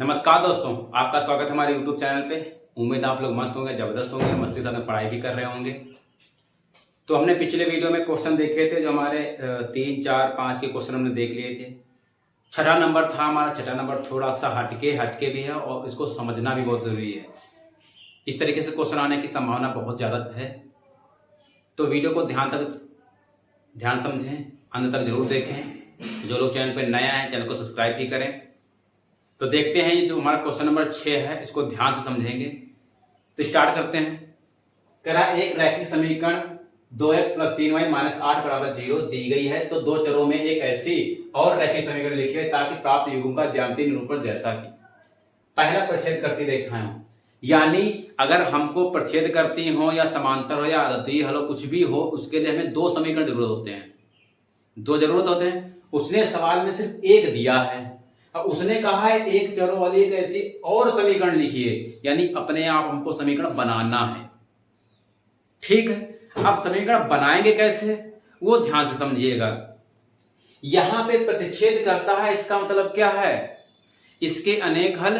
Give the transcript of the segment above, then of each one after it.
नमस्कार दोस्तों, आपका स्वागत है हमारे YouTube चैनल पे। उम्मीद आप लोग मस्त होंगे, ज़बरदस्त होंगे, मस्ती के साथ में पढ़ाई भी कर रहे होंगे। तो हमने पिछले वीडियो में क्वेश्चन देखे थे, जो हमारे 3, 4, 5 के क्वेश्चन हमने देख लिए थे। छठा नंबर था हमारा। छठा नंबर थोड़ा सा हटके भी है और इसको समझना भी बहुत ज़रूरी है। इस तरीके से क्वेश्चन आने की संभावना बहुत ज़्यादा है। तो वीडियो को ध्यान समझें, अंत तक जरूर देखें। जो लोग चैनल पर नया है, चैनल को सब्सक्राइब भी करें। तो देखते हैं, ये जो हमारा क्वेश्चन नंबर 6 है, इसको ध्यान से समझेंगे। तो स्टार्ट करते हैं। कह रहा एक रैखिक समीकरण 2x + 3y - 8 = 0 दी गई है, तो दो चरों में एक ऐसी और रैखिक समीकरण लिखिए ताकि प्राप्त युग्म का ज्यामितीय निरूपण जैसा कि पहला प्रच्छेद करती रेखाएं हो। यानी अगर हमको प्रच्छेद करती हो या समांतर हो या अद्वितीय हल हो, कुछ भी हो, उसके लिए हमें दो समीकरण जरूरत होते हैं। दो जरूरत होते हैं। उसने सवाल में सिर्फ एक दिया है। अब उसने कहा है एक चरों वाली एक ऐसी और समीकरण लिखिए, यानी अपने आप हमको समीकरण बनाना है। ठीक है, अब समीकरण बनाएंगे कैसे, वो ध्यान से समझिएगा। यहां पे प्रतिच्छेद करता है, इसका मतलब क्या है, इसके अनेक हल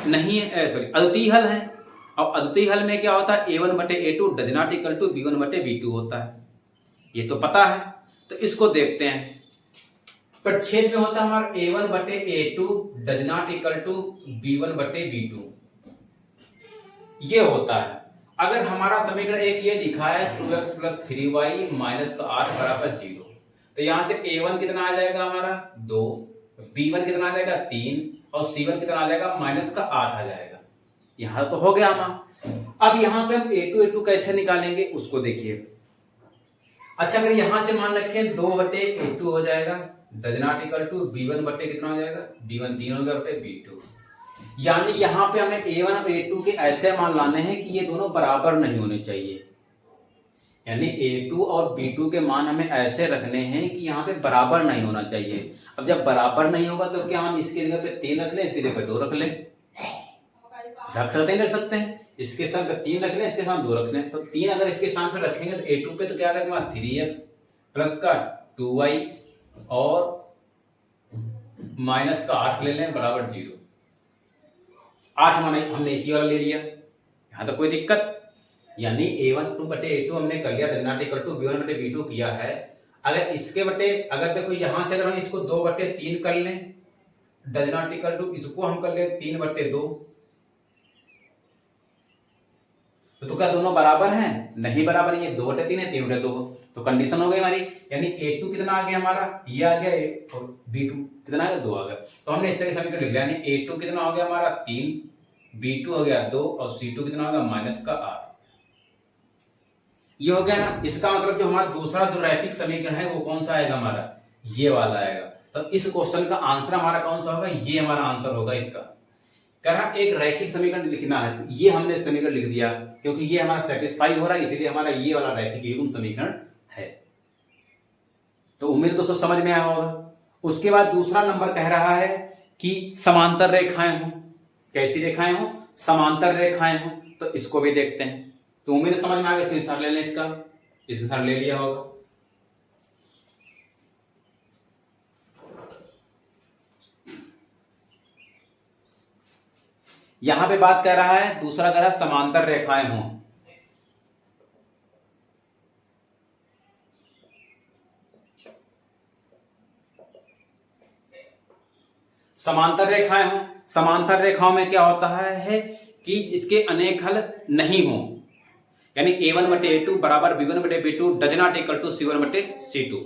नहीं है, अद्वितीय हल है। और अद्वितीय हल में क्या होता है, a1/a2 does not equal to b1/b2 होता है। ये तो पता है। तो इसको देखते हैं। प्रच्छेद में होता है हमारा a1/a2 does not equal to b1/b2, ये होता है। अगर हमारा समीकरण एक ये लिखा है 2x + 3y - 8 = 0, तो यहां से a1 कितना आ जाएगा हमारा 2, b1 कितना आ जाएगा 3 और c1 कितना आ जाएगा -8 आ जाएगा। यहां तो हो गया हमारा। अब यहां पे हम a2 कैसे निकालेंगे उसको देखिए। अच्छा, अगर यहां से मान रखें 2/a2 हो जाएगा, does not equal to b1 कितना हो जाएगा, b1 3 हो गया बटे b2। यानी यहां पे हमें a1 और a2 के ऐसे मान लाने हैं कि ये दोनों बराबर नहीं होने चाहिए। यानी a2 और b2 के मान हमें ऐसे रखने हैं कि यहाँ पे बराबर नहीं होना चाहिए। अब जब बराबर नहीं होगा तो क्या हम इसकी जगह पे 3 रख लें, इसकी जगह पे 2 रख लें? रख सकते हैं, रख सकते हैं। इसके स्थान पे 3 रख लें, इसके स्थान 2 रख लें। तो 3 अगर इसके स्थान पे रखेंगे तो a2 पे तो क्या रहेगा 3x प्लस का 2y और माइनस का 8 ले लें बराबर 0। 8 हमने इसी वाला ले लिया, यहां तो कोई दिक्कत। यानी a1/a2 हमने कर लिया, does not equal to b1/b2 किया है। अगर इसके बटे, अगर देखो यहां से अगर हम इसको 2/3 कर लें, डज नॉट इक्वल टू इसको हम कर ले 3/2, तो क्या दोनों बराबर हैं? नहीं बराबर, ये 2/3 है, 3/2। तो कंडीशन हो गई हमारी। यानी a2 कितना आ गया हमारा, ये आ गया, और b2 कितना आ गया, 2 आ गया। तो हमने इस तरह समीकरण लिख लिया। यानी a2 कितना हो गया हमारा 3, b2 हो गया 2 और c2 कितना हो गया -8। ये हो गया ना। इसका मतलब जो हमारा दूसरा जो रैखिक समीकरण है वो कौन सा आएगा हमारा, ये वाला आएगा। तो इस क्वेश्चन का आंसर हमारा कौन सा होगा, ये हमारा आंसर होगा इसका। कह रहा एक रैखिक समीकरण लिखना है, तो ये हमने समीकरण लिख दिया क्योंकि ये हमारा सेटिस्फाई हो रहा है, इसलिए हमारा ये वाला रैखिक युग्म समीकरण है। तो उम्मीद दोस्तों समझ में आया होगा। उसके बाद दूसरा नंबर कह रहा है कि समांतर रेखाएं हो। कैसी रेखाएं हो, समांतर रेखाएं हो। तो इसको भी देखते हैं। तो उम्मीद समझ में आ गया। स्क्रीनशॉट ले लें इसका, स्क्रीनशॉट ले लिया होगा। यहां पे बात कर रहा है, दूसरा कह रहा है समांतर रेखाएं हों। समांतर रेखाएं हों। समांतर रेखाओं में क्या होता है कि इसके अनेक हल नहीं हो। यानी a1/a2 बराबर b1/b2 does not equal to c1/c2।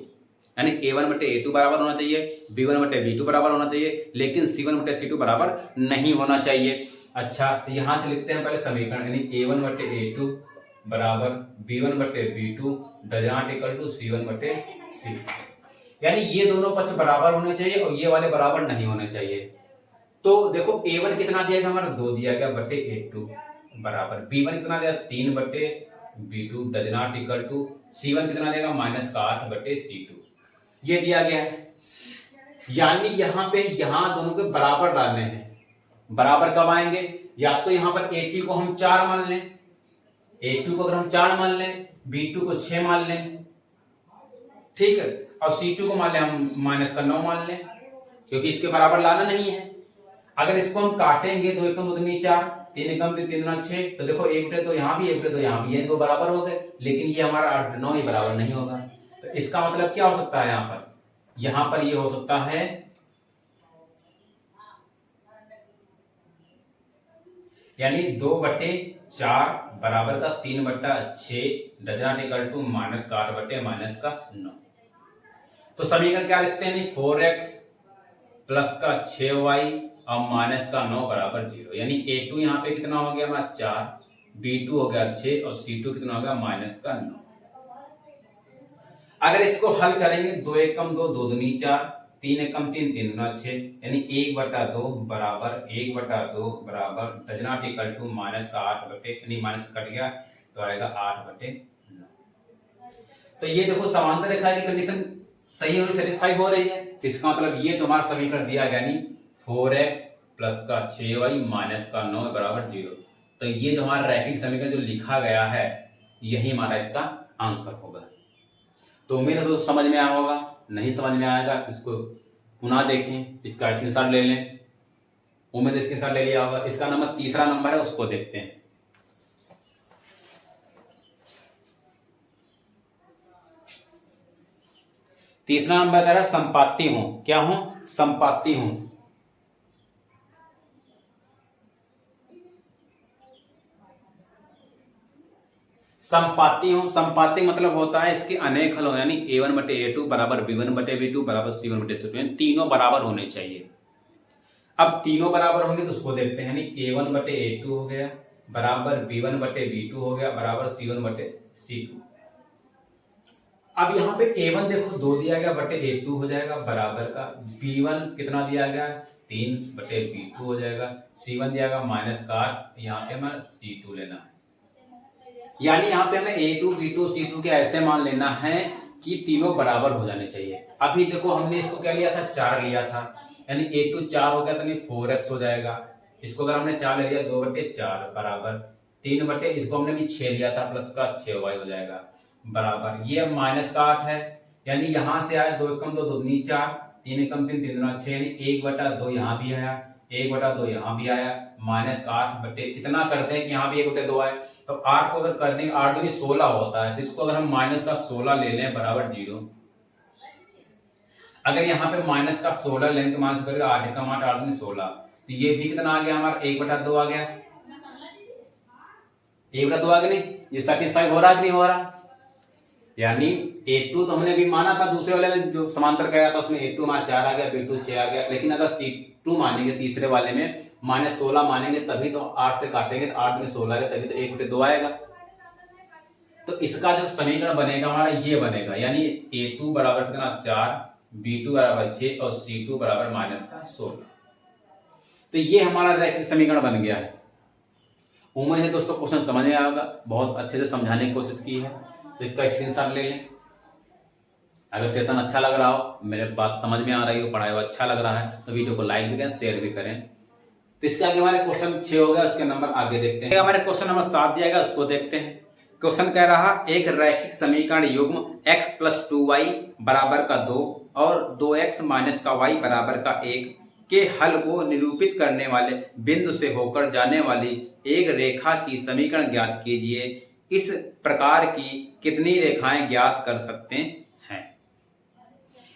यानी a1/a2 बराबर होना चाहिए, b1/b2 बराबर होना चाहिए, लेकिन c1/c2 बराबर नहीं होना चाहिए। अच्छा, तो यहां से लिखते हैं पहले समीकरण। यानी a1/a2 बराबर b1/b2 does not equal to c1/c2। यानी ये दोनों पक्ष बराबर होने चाहिए और ये वाले बराबर नहीं होने चाहिए। तो देखो a1 कितना दिया गया हमारा 2 दिया गया बटे a2 बराबर b1 कितना दिया 3/b2 does not equal to c1 कितना देगा -8/c2, ये दिया गया है। यानी यहां पे दोनों के बराबर डालने हैं। बराबर कब आएंगे, या तो यहां पर a2 को हम 4 मान लें, a2 को अगर हम 4 मान लें, b2 को 6 मान लें, ठीक है, और c2 को मान लें हम -9 मान लें, क्योंकि इसके बराबर लाना नहीं है। अगर इसको हम काटेंगे, 2 एकम 2 दूनी 4, 3 एकम 3 दूना 6, तो देखो 1 बटे 2 यहाँ भी, 1 बटे 2 यहाँ भी, ये दो बराबर हो गए, लेकिन ये हमारा 8 बटे 9 ही बराबर नहीं होगा। तो इसका मतलब क्या हो सकता है यहाँ पर ये हो सकता है यानी 2/4 बराबर का 3/6 डज नॉट इक्वल टू -8/-9। तो समीकरण क्या लिखते हैं, 4x प्लस का 6y और माइनस का 9 बराबर 0। यानी a2 यहाँ पे कितना हो गया हमारा 4, b2 हो गया 6 और c2 कितना हो गया माइनस का 9। अगर इसको हल करेंगे, 2 एकम 2 2 दूनी 4, 3 एकम 3 3 दूना 6, यानी 1/2 बराबर 1/2 बराबर does not equal to minus का 8 बटे, यानी माइनस कट गया तो आएगा 8/9। तो ये देखो समांतर रेखा की कंडीशन सही और सेटिस्फाई हो रही है। तो इसका मतलब ये जो हमारा समीकरण दिया गया, यानी 4x प्लस का 6y माइनस का 9 बराबर 0। तो ये जो हमारा रैखिक समीकरण जो लिखा गया है, यही हमारा इसका आंसर होगा। तो उम्मीद है तो समझ में आया होगा। नहीं समझ में आएगा इसको पुनः देखें, इसका स्क्रीनशॉट ले लें। उम्मीद स्क्रीनशॉट ले लिया होगा। इसका नंबर तीसरा नंबर है, उसको देखते हैं। तीसरा नंबर कह रहा है संपाती हूं। क्या हूं? संपाती हूं। संपाती हूं, संपाती मतलब होता है इसके अनेक हल हो, यानी a1/a2 बराबर b1/b2 बराबर c1/c2, यानी तीनों बराबर होने चाहिए। अब तीनों बराबर होंगे तो उसको देखते हैं, यानी a1/a2 हो गया बराबर b1/b2 हो गया बराबर c1/c2। अब यहाँ पे a1 देखो 2 दिया गया बटे a2 हो जाएगा बराबर का b1 कितना दिया गया 3/b2 हो जाएगा, c1 दिया गया -8, यहाँ पे हमें c2 लेना है। यानी यहाँ पे हमें a2 b2 c2 के ऐसे मान लेना है कि तीनों बराबर हो जाने चाहिए। अभी देखो हमने इसको क्या लिया था, 4 लिया था, यानी a2 4 हो गया तो नहीं 4x हो जाएगा। इसको अगर हमने 4 ले लिया 2/4 बराबर 3 इसको हमने भी 6 लिया था प्लस का 6y हो जाएगा बराबर, ये -8 है। यानी यहाँ से आया 2 एकम 2 2 दूनी 4, 3 एकम 3 3 दूना 6, यानी 1/2 यहाँ भी आया, 1/2 यहाँ भी आया, -8 बटे कितना करते हैं कि यहाँ भी 1/2 आए, तो 8 को अगर कर देंगे 8 दूनी 16 होता है, तो इसको अगर हम -16 ले लें बराबर 0। अगर यहाँ पे -16 लेंगे तो माइनस करेगा 8 एकम 8 8 दूनी 16, तो ये भी कितना आ गया हमारा 1/2 आ गया, 1/2 आ गया। नहीं ये सेटिस्फाई हो रहा है कि नहीं हो रहा? यानी a2 तो हमने भी माना था, दूसरे वाले में जो समांतर गया था उसमें a2 हमारा 4 आ गया, b2 6 आ गया, लेकिन अगर c2 मानेंगे तीसरे वाले में -16 मानेंगे तभी तो 8 से काटेंगे तो 8 में 16 आएगा, तभी तो 1/2 आएगा। तो इसका जो समीकरण बनेगा हमारा ये बनेगा, यानी a2 बराबर कितना 4, b2 बराबर 6 और c2 बराबर -16। तो ये हमारा रैखिक समीकरण बन गया है। उम्मीद है दोस्तों क्वेश्चन समझ में आएगा, बहुत अच्छे से समझाने की कोशिश की है। तो इसका स्क्रीनशॉट ले लें। अगर सेशन अच्छा लग रहा हो, मेरे बात समझ में आ रही हो, पढ़ाई अच्छा लग रहा है, तो वीडियो को लाइक भी करें, शेयर भी करें। तो इसके आगे हमारे क्वेश्चन 6 हो गया, उसके नंबर आगे देखते हैं। हमारे क्वेश्चन नंबर 7 दिया गया, उसको देखते हैं। क्वेश्चन कह रहा एक रैखिक समीकरण युग्म x + 2y बराबर का 2 और 2x - y बराबर का 1 के हल को निरूपित करने वाले बिंदु से होकर जाने वाली एक रेखा की समीकरण ज्ञात कीजिए। इस प्रकार की कितनी रेखाएं ज्ञात कर सकते हैं?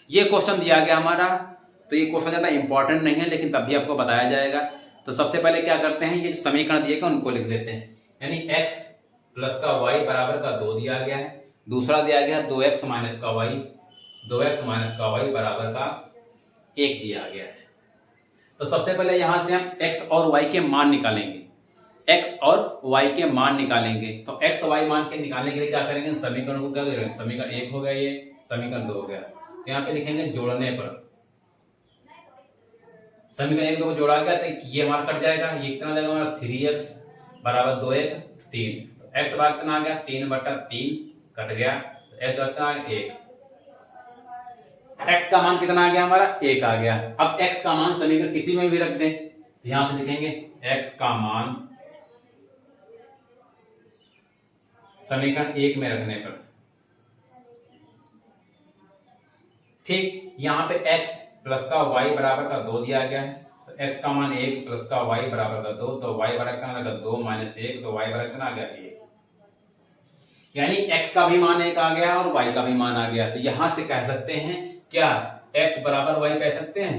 ये क्वेश्चन दिया गया हमारा। तो ये क्वेश्चन ज्यादा इंपॉर्टेंट नहीं है, लेकिन तब भी आपको बताया जाएगा। तो सबसे पहले क्या करते हैं, ये समीकरण दिए गए उनको लिख देते हैं। यानी x प्लस का y बराबर का 2 दिया गया है, दूसरा दिया गया 2x माइनस का y, 2x माइनस का y बराबर का 1 दिया गया है। तो सबसे पहले यहां से हम x और y के मान निकालेंगे, x और y के मान निकालेंगे। तो x y मान के निकालने के लिए क्या करेंगे, समीकरण को क्या करेंगे, समीकरण 1 हो गया, ये समीकरण 2 हो गया। तो यहाँ पे लिखेंगे जोड़ने पर, समीकरण 1 2 को जोड़ा गया तो ये हमारा कट जाएगा, ये कितना देगा हमारा 3x बराबर 2 1 3, x बराबर कितना आ गया 3/3 कट गया, तो x बराबर कितना आ गया 1, x का मान कितना आ गया हमारा 1 आ गया। अब x का मान समीकरण किसी में भी रख दें, तो यहां से लिखेंगे x का मान समीकरण 1 में रखने पर, ठीक। यहां पे x प्लस का y बराबर का 2 दिया गया है, तो x का मान 1 प्लस का y बराबर का 2, तो y बराबर कितना आ गया 2 माइनस 1, तो y बराबर कितना आ गया 1। यानी x का भी मान 1 आ गया और y का भी मान आ गया। तो यहां से कह सकते हैं क्या x बराबर y कह सकते हैं,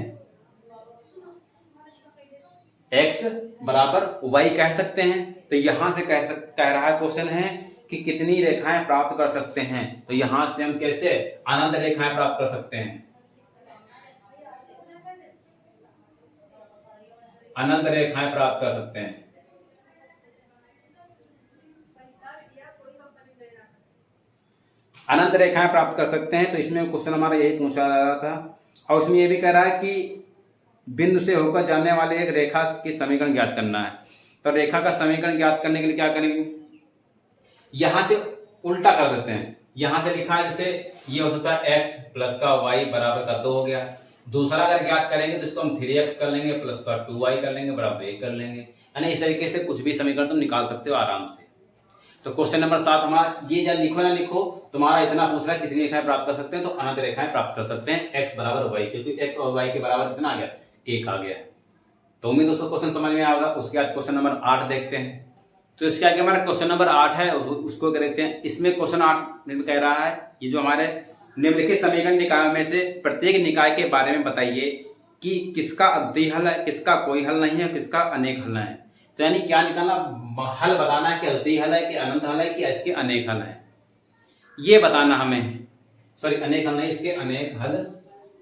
x बराबर y कह सकते हैं। तो यहां से कह रहा है क्वेश्चन है कि कितनी रेखाएं प्राप्त कर सकते हैं। तो यहां से हम कैसे अनंत रेखाएं प्राप्त कर सकते हैं, अनंत रेखाएं प्राप्त कर सकते हैं। अनंत रेखाएं प्राप्त कर सकते हैं। तो इसमें क्वेश्चन हमारा यही पूछा जा रहा था और उसमें यह भी कह रहा है कि बिंदु से होकर जाने वाले एक रेखा की समीकरण ज्ञात करना है। तो रेखा का समीकरण ज्ञात करने के लिए क्या करेंगे, यहां से उल्टा कर देते हैं। यहां से लिखा है जैसे ये हो सकता है x प्लस का y बराबर का 2 हो गया। दूसरा अगर ज्ञात करेंगे तो इसको हम 3x कर लेंगे प्लस का 2y कर लेंगे बराबर 1 कर लेंगे। यानी इस तरीके से कुछ भी समीकरण तुम निकाल सकते हो आराम से। तो क्वेश्चन नंबर 7 हमारा ये जब लिखो ना लिखो, तुम्हारा इतना पूछ रहा है कितनी रेखाएं प्राप्त कर सकते हैं, तो अनंत रेखाएं प्राप्त कर सकते हैं x बराबर y, क्योंकि x और y के बराबर कितना आ गया 1 आ गया। तो उम्मीद दोस्तों क्वेश्चन समझ में आएगा। उसके बाद क्वेश्चन नंबर 8 देखते हैं। तो इसके आगे हमारा क्वेश्चन नंबर 8 है, उसको देखते हैं। इसमें क्वेश्चन 8 में कह रहा है ये जो हमारे निम्नलिखित समीकरण निकायों में से प्रत्येक निकाय के बारे में बताइए कि किसका अद्वितीय हल है, किसका कोई हल नहीं है, किसका अनेक हल है। तो यानी क्या निकालना, हल बताना है कि अद्वितीय हल है कि अनंत हल है कि इसके अनेक हल है, ये बताना हमें। सॉरी अनेक हल नहीं, इसके अनेक हल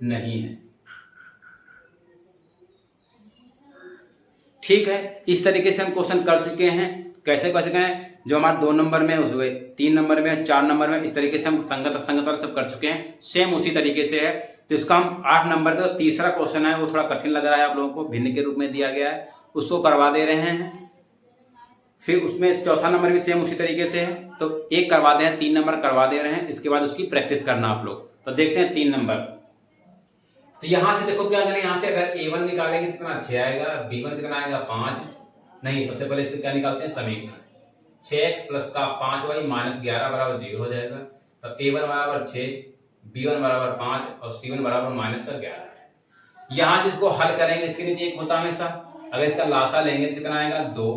नहीं है। ठीक है, इस तरीके से हम क्वेश्चन कर चुके हैं। कैसे कर चुके हैं, जो हमारे 2 नंबर में उस 3 नंबर में 4 नंबर में इस तरीके से हम संगत असंगत वाला सब कर चुके हैं। सेम उसी तरीके से है। तो इसका हम 8 नंबर का तीसरा क्वेश्चन है, वो थोड़ा कठिन लग रहा है आप लोगों को, भिन्न के रूप में दिया गया है, उसको करवा दे रहे हैं। फिर उसमें चौथा नंबर भी सेम उसी तरीके से है, तो एक करवा दे हैं, 3 नंबर करवा दे रहे हैं। इसके बाद उसकी प्रैक्टिस करना आप लोग। तो देखते हैं 3 नंबर। तो यहां से देखो क्या करें, यहां से अगर a1 निकालेंगे कितना 6 आएगा, b1 कितना आएगा 5, नहीं सबसे पहले इसको क्या निकालते हैं समीकरण, 6x प्लस का 5y माइनस 11 बराबर 0 हो जाएगा। तब a1 बराबर 6, b1 बराबर 5 और c1 बराबर माइनस का 11। यहां से इसको हल करेंगे, इसके नीचे एक होता हमेशा, अगर इसका लासा लेंगे तो कितना आएगा 2,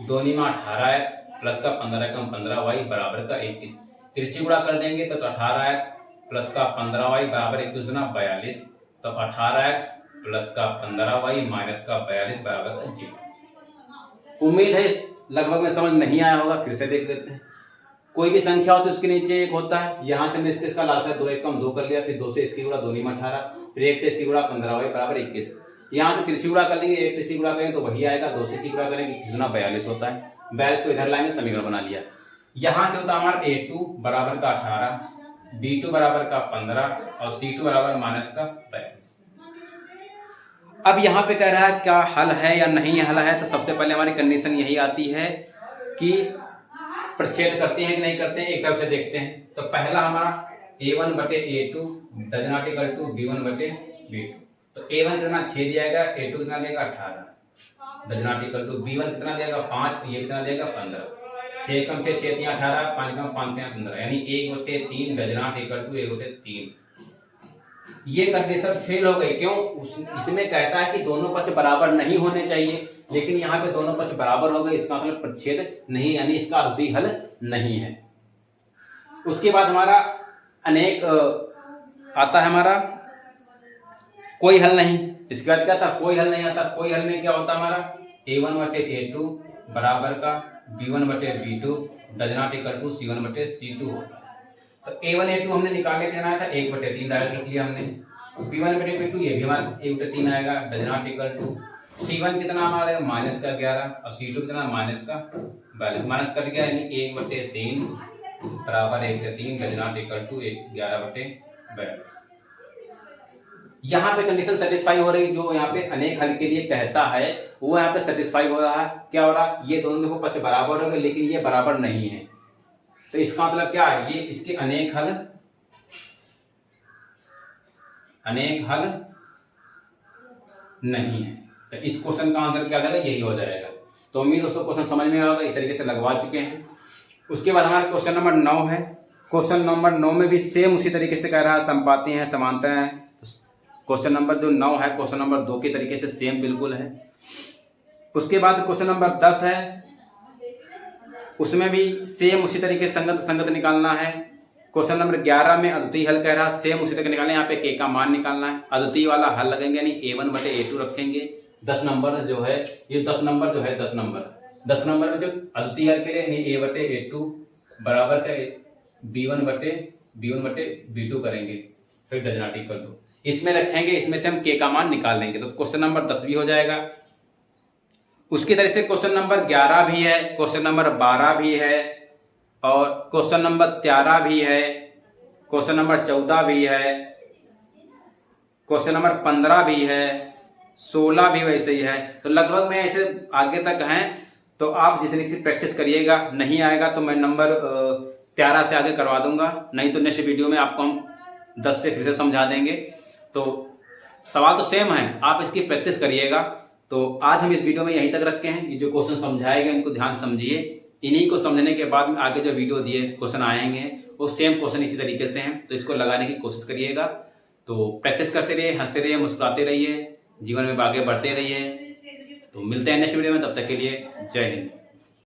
2 × 18x प्लस का 15 कम 15y बराबर का 21। तिरछी गुणा कर देंगे तो 18x प्लस का 15y बराबर 21 गुना 42, तो 18x प्लस का 15y माइनस का 42 बराबर का 0। उम्मीद है लगभग में समझ नहीं आया होगा, फिर से देख लेते हैं। कोई भी संख्या हो तो उसके नीचे एक होता है। यहाँ से हमने इसका लासा 2 1 कम 2 कर लिया, फिर 2 से इसकी गुणा 2 × 18, फिर 1 से इसकी गुणा 15y बराबर 21। यहाँ से तिरछी गुणा कर लेंगे, 1 से इसकी गुणा करेंगे तो वही आएगा, 2 से इसकी गुणा करेंगे 21 गुना 42 होता है। 42 को इधर लाएंगे, समीकरण बना लिया। यहाँ से होता है हमारा a2 बराबर का 18, b2 बराबर का 15 और c2 बराबर माइनस का 42। अब यहाँ पे कह रहा है क्या हल है या नहीं हल है। तो सबसे पहले हमारी कंडीशन यही आती है कि प्रतिच्छेद करते हैं कि नहीं करते हैं, एक तरफ से देखते हैं। तो पहला हमारा a1 बटे a2 does not equal to b1 बटे b2। तो a1 कितना 6 दिया गया, a2 कितना देगा 18, does not equal to b1 कितना देगा 5, ये कितना देगा 15। 6 कम 6 6 18, 5 कम 5 15, यानी 1 बटे 3 डज नॉट इक्वल टू 1 बटे 3। ये कंडीशन फेल हो गई। क्यों, इसमें कहता है कि दोनों पक्ष बराबर नहीं होने चाहिए, लेकिन यहाँ पे दोनों पक्ष बराबर हो गए, इसका मतलब प्रतिच्छेद नहीं, यानी इसका अद्वितीय हल नहीं है। उसके बाद हमारा अनेक आता है, हमारा कोई हल नहीं। इसके बाद क्या था, कोई हल नहीं आता। कोई हल में क्या होता है हमारा a1 बटे a2 बराबर का b1 बटे b2 does not equal to c1 बटे c2 होता है। तो a1 a2 हमने निकाले के आया था 1 बटे 3 डायरेक्ट रख लिया हमने। b1 बटे b2 ये भी हमारा 1 बटे 3 आएगा, does not equal to c1 कितना हमारा आएगा माइनस का 11 और c2 कितना माइनस का 42, माइनस कट गया, यानी 1 बटे 3 बराबर 1 बटे 3 डज नॉट इक्वल टू 11 बटे 42। यहाँ पे कंडीशन सेटिस्फाई हो रही, जो यहाँ पे अनेक हल के लिए कहता है वो यहाँ पे सेटिस्फाई हो रहा है। क्या हो रहा है, ये दोनों देखो पक्ष बराबर हो गए, लेकिन ये बराबर नहीं है। तो इसका मतलब क्या है, ये इसके अनेक हल नहीं है। तो इस क्वेश्चन का आंसर क्या जाएगा, यही हो जाएगा। तो उम्मीद दोस्तों क्वेश्चन समझ में आएगा, इस तरीके से लगवा चुके हैं। उसके बाद हमारा क्वेश्चन नंबर 9 है। क्वेश्चन नंबर 9 में भी सेम उसी तरीके से कह रहा है, संपाती हैं समांतर हैं। क्वेश्चन नंबर जो 9 है क्वेश्चन नंबर 2 के तरीके से सेम बिल्कुल है। उसके बाद क्वेश्चन नंबर 10 है, उसमें भी सेम उसी तरीके संगत संगत निकालना है। क्वेश्चन नंबर 11 में अद्वितीय हल कह रहा है, सेम उसी तरीके निकालना है। यहाँ पे के का मान निकालना है, अद्वितीय वाला हल लगेंगे यानी a1 बटे a2 रखेंगे। 10 नंबर जो है ये 10 नंबर जो है 10 नंबर में जो अद्वितीय हल के लिए यानी a बटे a2 बराबर का b1 बटे b2 करेंगे। So does not equal to इसमें रखेंगे, इसमें से हम के का मान निकाल लेंगे तो क्वेश्चन नंबर 10 भी हो जाएगा। उसकी तरह से क्वेश्चन नंबर 11 भी है, क्वेश्चन नंबर 12 भी है और क्वेश्चन नंबर 13 भी है, क्वेश्चन नंबर 14 भी है, क्वेश्चन नंबर 15 भी है, 16 भी वैसे ही है। तो लगभग में ऐसे आगे तक हैं। तो आप जितनी सी प्रैक्टिस करिएगा, नहीं आएगा तो मैं नंबर 13 से आगे करवा दूंगा, नहीं तो नेक्स्ट वीडियो में आपको हम 10 से फिर से समझा देंगे। तो सवाल तो सेम है, आप इसकी प्रैक्टिस करिएगा। तो आज हम इस वीडियो में यहीं तक रखते हैं। ये जो क्वेश्चन समझाए गए इनको ध्यान समझिए, इन्हीं को समझने के बाद में आगे जो वीडियो दिए क्वेश्चन आएंगे वो सेम क्वेश्चन इसी तरीके से हैं, तो इसको लगाने की कोशिश करिएगा। तो प्रैक्टिस करते रहिए, हंसते रहिए, मुस्कुराते रहिए, जीवन में आगे बढ़ते रहिए। तो मिलते हैं नेक्स्ट वीडियो में, तब तक के लिए जय हिंद।